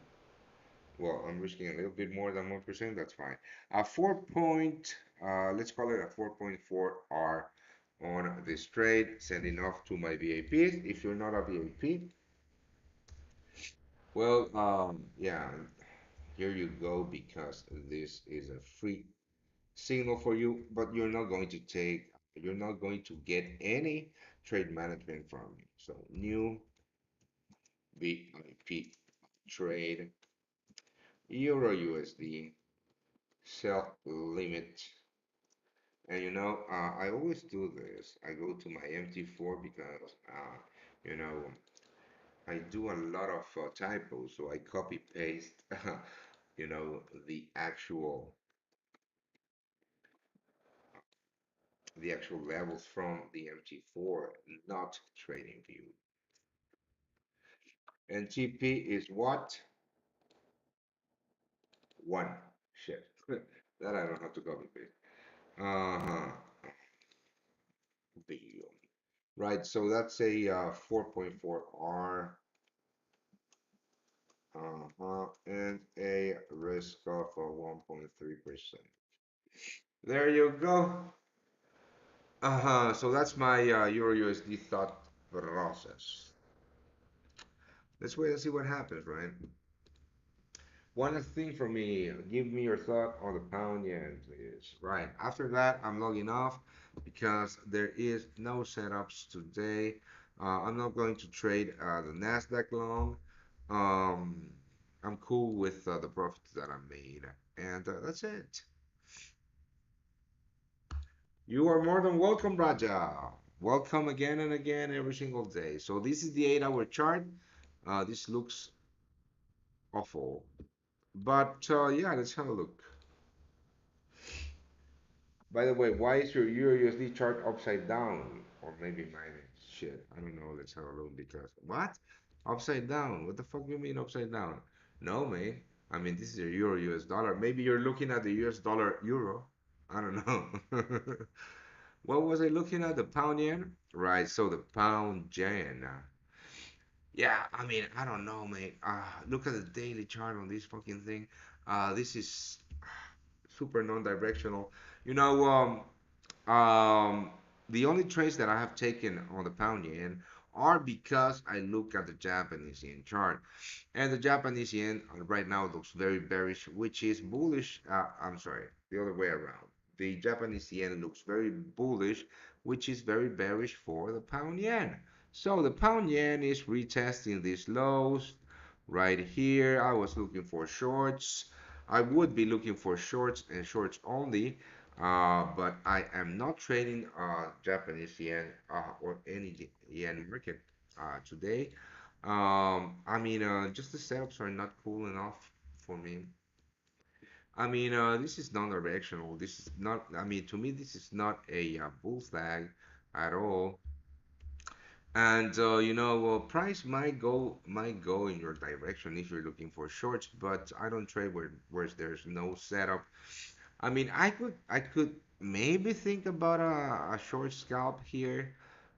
Well, I'm risking a little bit more than 1%. That's fine. A 4 point. Let's call it a 4.4 R on this trade. Sending off to my VIPs. If you're not a VIP, well, yeah, here you go because this is a free signal for you, but you're not going to get any trade management from me. So new VIP trade, Euro USD, sell limit. And I always do this. I go to my MT4 because, you know, I do a lot of typos, so I copy paste, you know, the actual the actual levels from the MT4, not trading view. And TP is what? One. Shit. That I don't have to copy paste. Uh-huh. Video. Right, so that's a 4.4 R, and a risk of 1.3%. There you go. So that's my Euro USD thought process. Let's wait and see what happens, right? One thing for me, give me your thought on the pound yen, please. Right. After that, I'm logging off because there is no setups today. I'm not going to trade the Nasdaq long. Um, I'm cool with the profits that I made, and that's it. You are more than welcome, Raja. Welcome again and again every single day. So this is the 8-hour chart. This looks awful, but yeah, let's have a look. By the way, why is your Euro USD chart upside down? Or maybe mine is shit. I don't know. Let's have a look because what? Upside down? What the fuck do you mean upside down? No, man. I mean, this is a Euro US dollar. Maybe you're looking at the US dollar euro. I don't know. What was I looking at? The pound yen? Right, so the pound yen. Yeah, I mean, I don't know, mate. Look at the daily chart on this fucking thing. This is super non-directional. You know, the only trades that I have taken on the pound yen are because I look at the Japanese yen chart. And the Japanese yen right now looks very bearish, which is bullish. I'm sorry, the other way around. The Japanese yen looks very bullish, which is very bearish for the pound yen. So the pound yen is retesting these lows right here. I was looking for shorts. I would be looking for shorts and shorts only, but I am not trading Japanese yen or any yen market today. I mean, just the setups are not cool enough for me. I mean, this is non-directional. This is not, I mean, to me, this is not a bull flag at all. And well, price might go in your direction if you're looking for shorts, but I don't trade where there's no setup. I mean, I could maybe think about a short scalp here,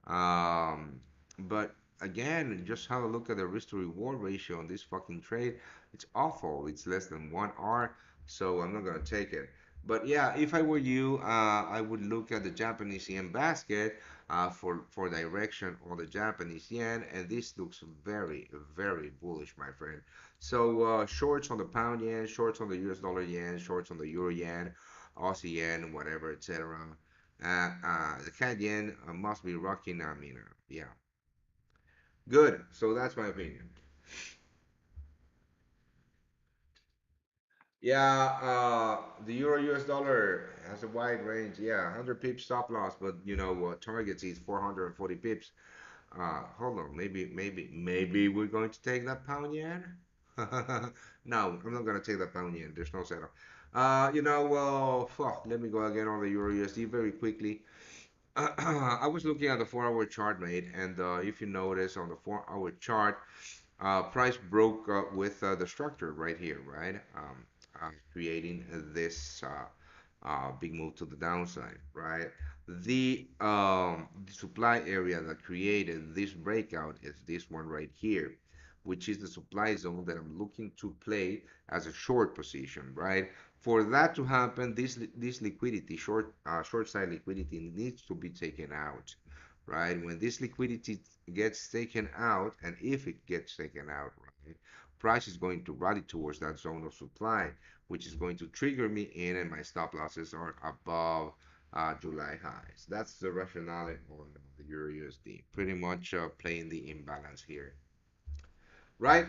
um, but again, just have a look at the risk to reward ratio on this fucking trade. It's awful. It's less than 1 R, so I'm not gonna take it. But yeah, if I were you, I would look at the Japanese yen basket for direction on the Japanese yen, and this looks very, very bullish, my friend. So shorts on the pound yen, shorts on the US dollar yen, shorts on the euro yen, Aussie yen, whatever, etc. The CAD yen must be rocking. I mean, yeah, good. So that's my opinion. Yeah, the euro US dollar has a wide range. Yeah, 100 pips stop loss, but targets is 440 pips. Hold on, maybe we're going to take that pound yen. No, I'm not gonna take that pound yen. There's no setup. Let me go again on the euro USD very quickly. I was looking at the 4-hour chart, mate, and if you notice on the 4-hour chart, price broke with the structure right here, right? Creating this big move to the downside, right? The supply area that created this breakout is this one right here. which is the supply zone that I'm looking to play as a short position, right? For that to happen, this liquidity, short side liquidity, needs to be taken out, right? When this liquidity gets taken out, and if it gets taken out, right, price is going to rally towards that zone of supply, which is going to trigger me in, and my stop losses are above July highs. That's the rationale on the Euro USD. Pretty much playing the imbalance here, right?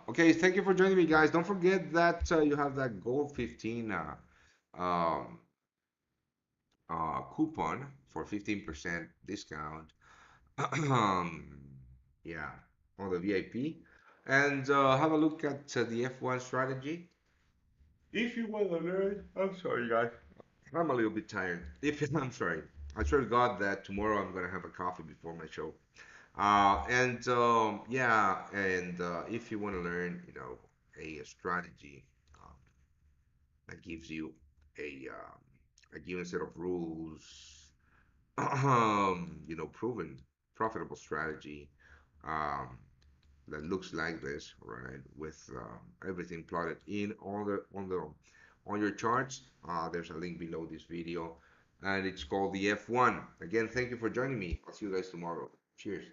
Okay, thank you for joining me, guys. Don't forget that you have that Gold 15 um, coupon for 15% discount. Yeah, on the VIP. And have a look at the F1 strategy. If you want to learn, I'm sorry, guys. I'm a little bit tired. If I'm sorry, I swear to God that tomorrow I'm gonna have a coffee before my show. And yeah, and if you want to learn, a strategy that gives you a given set of rules, proven profitable strategy um, that looks like this, right? With everything plotted in on your charts. There's a link below this video, and it's called the F1. Again, thank you for joining me. I'll see you guys tomorrow. Cheers.